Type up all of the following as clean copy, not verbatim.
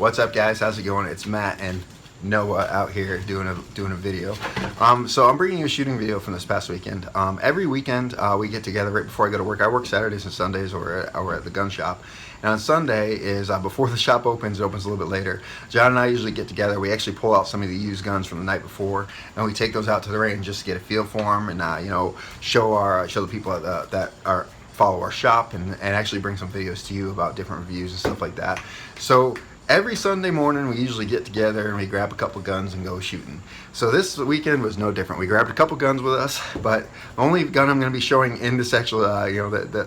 What's up, guys? How's it going? It's Matt and Noah out here doing a video. So I'm bringing you a shooting video from this past weekend. Every weekend we get together right before I go to work. I work Saturdays and Sundays over at the gun shop. And on Sunday is before the shop opens. It opens a little bit later. John and I usually get together. We actually pull out some of the used guns from the night before, and we take those out to the range just to get a feel for them and show the people that follow our shop and actually bring some videos to you about different reviews and stuff like that. So every Sunday morning we usually get together and we grab a couple guns and go shooting. So this weekend was no different. We grabbed a couple guns with us, but the only gun I'm going to be showing in this actual,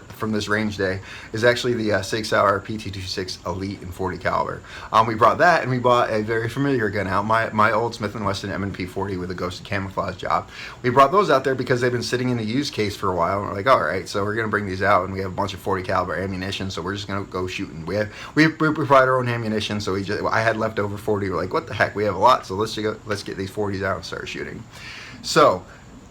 from this range day is actually the Sig Sauer P226 Elite in 40 caliber. We brought that, and we bought a very familiar gun out, my old Smith & Wesson M&P 40 with a ghosted camouflage job. We brought those out there because they've been sitting in the used case for a while, and we're like, all right, so we're going to bring these out, and we have a bunch of 40 caliber ammunition, so we're just going to go shooting. We provide our own ammunition, so I had leftover 40. We're like, what the heck, we have a lot, so let's get these 40s out and start shooting. So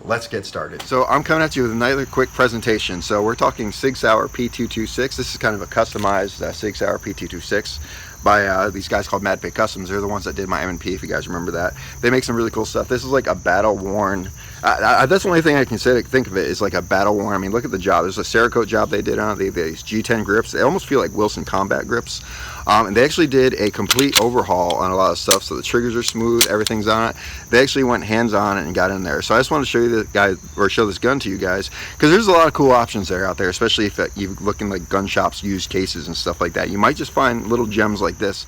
let's get started. So I'm coming at you with another quick presentation. So we're talking Sig Sauer P226. This is kind of a customized Sig Sauer P226 by these guys called Mad Pig Customs. They're the ones that did my M&P, if you guys remember that. They make some really cool stuff. This is like a battle worn, that's the only thing I can think of it is like a battle worn. I mean, look at the job. There's a Cerakote job they did on it. They have these G10 grips. They almost feel like Wilson combat grips. And they actually did a complete overhaul on a lot of stuff, so the triggers are smooth, everything's on it. They actually went hands on it and got in there. So I just wanted to show you show this gun to you guys, because there's a lot of cool options there out there, especially if you look in like gun shops, used cases and stuff like that. You might just find little gems like this.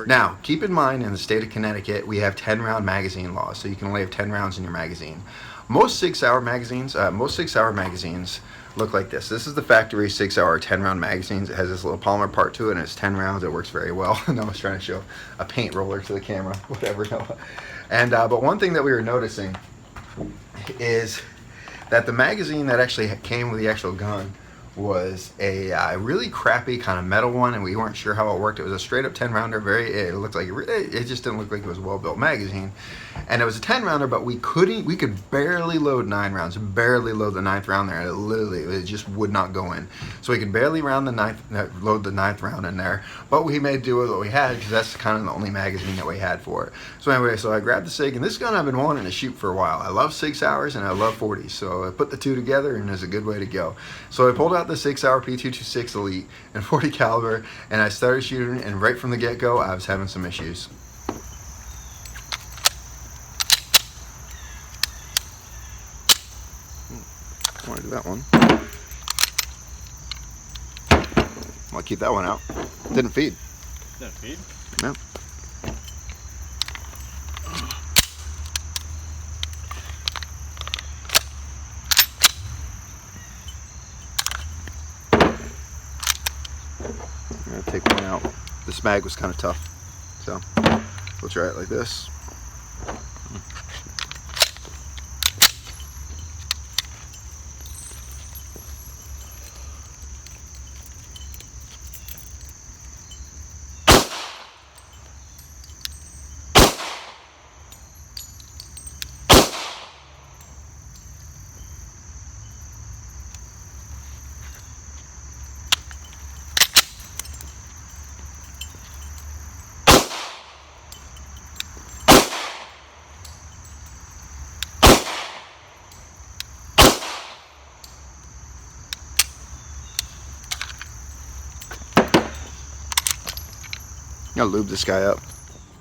Now, keep in mind, in the state of Connecticut, we have 10-round magazine laws, so you can only have 10 rounds in your magazine. Most Sig Sauer magazines look like this. This is the factory Sig Sauer 10-round magazines. It has this little polymer part to it, and it's 10 rounds. It works very well. And I was trying to show a paint roller to the camera, whatever. And but one thing that we were noticing is that the magazine that actually came with the actual gun was a really crappy kind of metal one, and we weren't sure how it worked. It was a straight up 10 rounder. It looked like it just didn't look like it was a well built magazine, and it was a 10 rounder, but we could barely load 9 rounds, barely load the 9th round there. It just would not go in. So we could barely load the 9th round in there, but we made do with what we had, because that's kind of the only magazine that we had for it. So anyway, so I grabbed the Sig, and this gun I've been wanting to shoot for a while. I love Sig Sauers and I love 40s, so I put the two together, and it's a good way to go. So I pulled out the Sig Sauer P226 Elite in 40 caliber, and I started shooting, and right from the get-go I was having some issues. I want to do that one. I'll keep that one out. Didn't feed. Didn't feed? No. I'm going to take one out. This mag was kind of tough, so we'll try it like this. I'm gonna lube this guy up.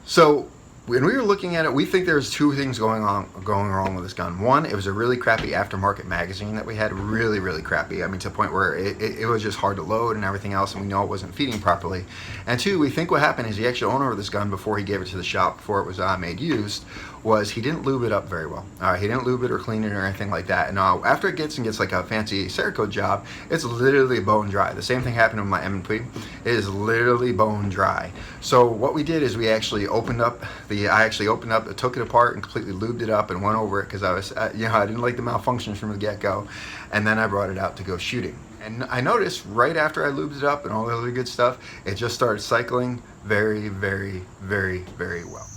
So when we were looking at it, we think there's two things going wrong with this gun. One, it was a really crappy aftermarket magazine that we had, really crappy. I mean, to the point where it was just hard to load and everything else, and we know it wasn't feeding properly. And two, we think what happened is the actual owner of this gun, before he gave it to the shop, before it was made used, was he didn't lube it up very well. He didn't lube it or clean it or anything like that. And after it gets like a fancy Cerakote job, it's literally bone dry. The same thing happened with my M&P. It is literally bone dry. So what we did is we actually took it apart and completely lubed it up and went over it, because I didn't like the malfunctions from the get-go, and then I brought it out to go shooting. And I noticed right after I lubed it up and all the other good stuff, it just started cycling very well.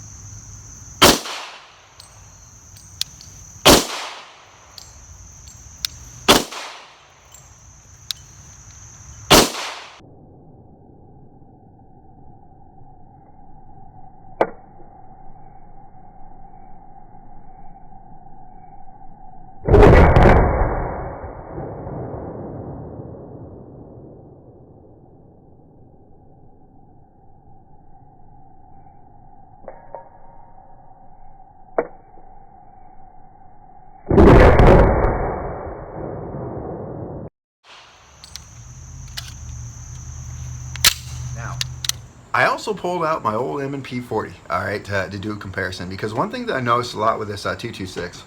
I also pulled out my old M&P 40, all right, to do a comparison, because one thing that I noticed a lot with this 226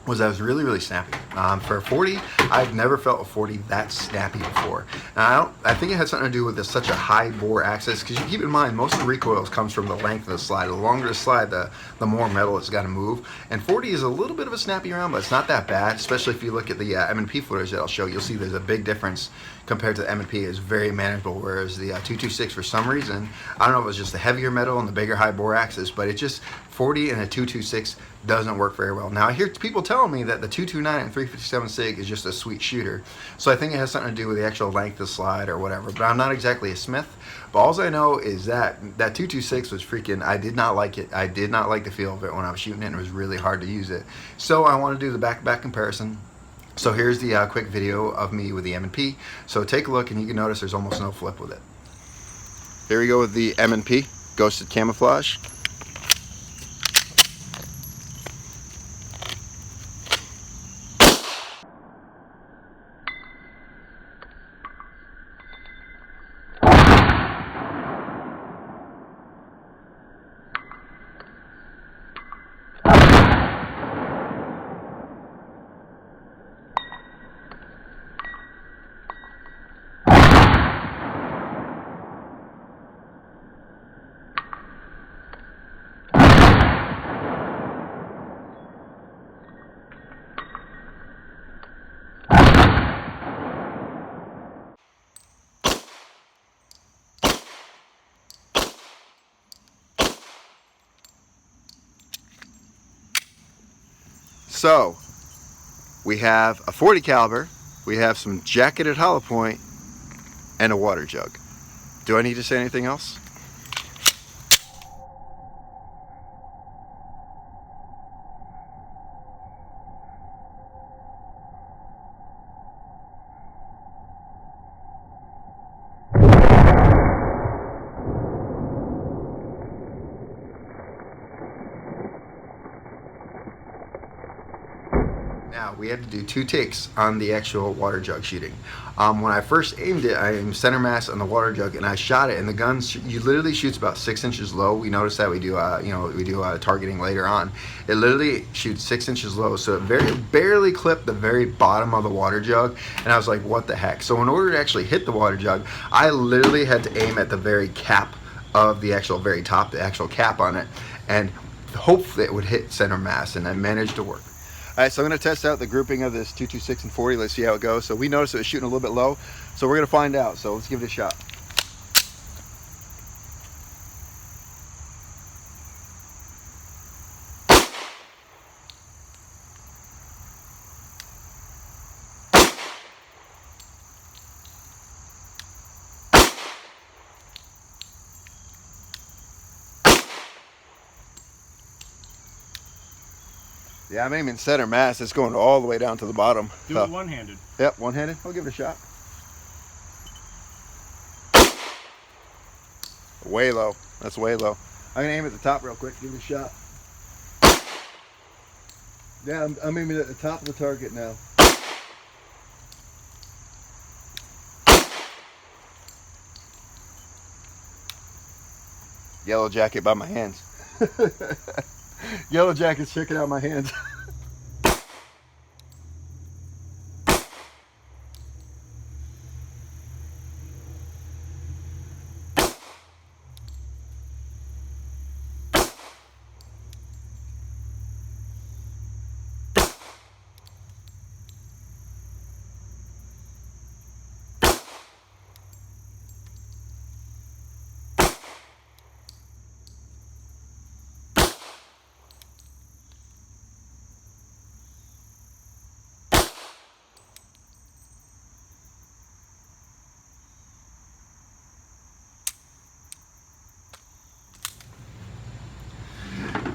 was I was really, really snappy. For a 40, I've never felt a 40 that snappy before. And I think it had something to do with this, such a high bore axis, because you keep in mind, most of the recoils comes from the length of the slide. The longer the slide, the more metal it's got to move. And 40 is a little bit of a snappy round, but it's not that bad, especially if you look at the M&P footage that I'll show. You'll see there's a big difference compared to the M&P. Is very manageable, whereas the 226, for some reason, I don't know if it was just the heavier metal and the bigger high bore axis, but it just, 40 and a 226 doesn't work very well. Now I hear people telling me that the 229 and 357 Sig is just a sweet shooter, so I think it has something to do with the actual length of the slide or whatever, but I'm not exactly a smith. But all I know is that 226 was freaking, I did not like it. I did not like the feel of it when I was shooting it, and it was really hard to use it. So I want to do the back-to-back comparison. So here's the quick video of me with the M&P. So take a look, and you can notice there's almost no flip with it. Here we go with the M&P Ghosted Camouflage. So we have a 40 caliber, we have some jacketed hollow point, and a water jug. Do I need to say anything else? Now, we had to do 2 takes on the actual water jug shooting. When I first aimed it, I aimed center mass on the water jug, and I shot it, and the gun, you literally shoots about 6 inches low. We noticed that we do, targeting later on. It literally shoots 6 inches low, so it barely clipped the very bottom of the water jug, and I was like, what the heck? So in order to actually hit the water jug, I literally had to aim at the very cap of the actual very top, the actual cap on it, and hope that it would hit center mass, and I managed to work. Alright, so I'm going to test out the grouping of this 226 and 40. Let's see how it goes. So we noticed it was shooting a little bit low, so we're going to find out. So let's give it a shot. Yeah, I'm aiming center mass. It's going all the way down to the bottom. Do it one-handed. Yep, one-handed. I'll give it a shot. Way low. That's way low. I'm going to aim at the top real quick. Give it a shot. Yeah, I'm aiming at the top of the target now. Yellow jacket by my hands. Yellow jacket's checking out my hands.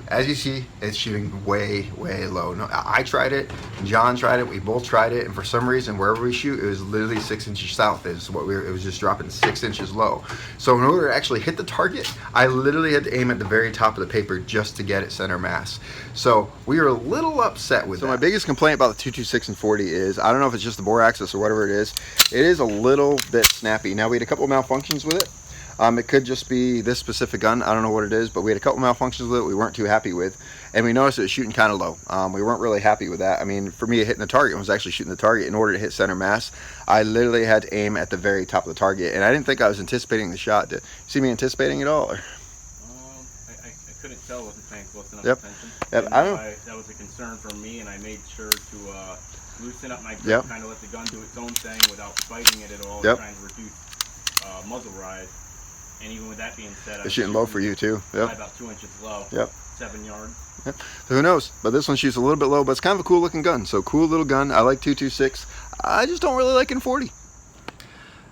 As you see, it's shooting way, way low. No, I tried it, John tried it, we both tried it, and for some reason, wherever we shoot, it was literally 6 inches south. It was just dropping 6 inches low. So in order to actually hit the target, I literally had to aim at the very top of the paper just to get it center mass. So we were a little upset with that. So my biggest complaint about the 226 and 40 is, I don't know if it's just the bore axis or whatever it is a little bit snappy. Now we had a couple of malfunctions with it. It could just be this specific gun. I don't know what it is, but we had a couple malfunctions with it we weren't too happy with. And we noticed it was shooting kind of low. We weren't really happy with that. I mean, for me, hitting the target was actually shooting the target. In order to hit center mass, I literally had to aim at the very top of the target. And I didn't think I was anticipating the shot. Did you see me anticipating it all? Or? I couldn't tell with the tank close enough Yep. attention. Yep. I don't. That was a concern for me, and I made sure to loosen up my grip, Yep. kind of let the gun do its own thing without fighting it at all, Yep. trying to reduce muzzle rise. And even with that being said, It's shooting low for you too. Yep. About 2 inches low. Yep. 7 yards. Yep. So who knows? But this one shoots a little bit low, but it's kind of a cool looking gun. So cool little gun. I like 226. I just don't really like it in 40.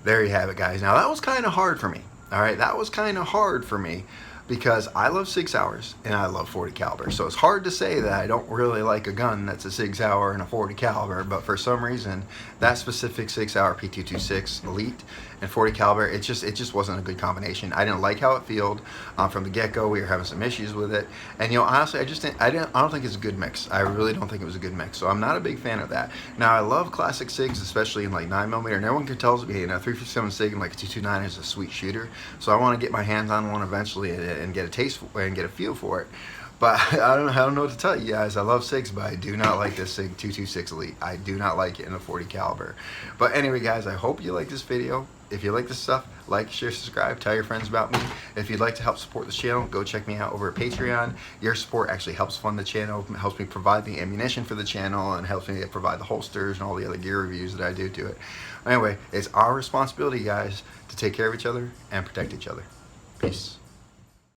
There you have it, guys. Now that was kind of hard for me. All right, that was kind of hard for me because I love Sig Sauers and I love 40 caliber. So it's hard to say that I don't really like a gun that's a Sig Sauer and a 40 caliber, but for some reason that specific Sig Sauer P226 Elite and 40 caliber, it just wasn't a good combination. I didn't like how it felt from the get-go. We were having some issues with it, and honestly, I don't think it's a good mix. I really don't think it was a good mix. So I'm not a big fan of that. Now I love classic Sigs, especially in like 9mm, and everyone can tell me, 357 Sig and like a 229 is a sweet shooter. So I want to get my hands on one eventually and get a taste for, and get a feel for it. But I don't know what to tell you guys. I love Sigs, but I do not like this Sig 226 Elite. I do not like it in a 40 caliber. But anyway, guys, I hope you like this video. If you like this stuff, like, share, subscribe, tell your friends about me. If you'd like to help support this channel, go check me out over at Patreon. Your support actually helps fund the channel, helps me provide the ammunition for the channel, and helps me provide the holsters and all the other gear reviews that I do to it. Anyway, it's our responsibility, guys, to take care of each other and protect each other. Peace.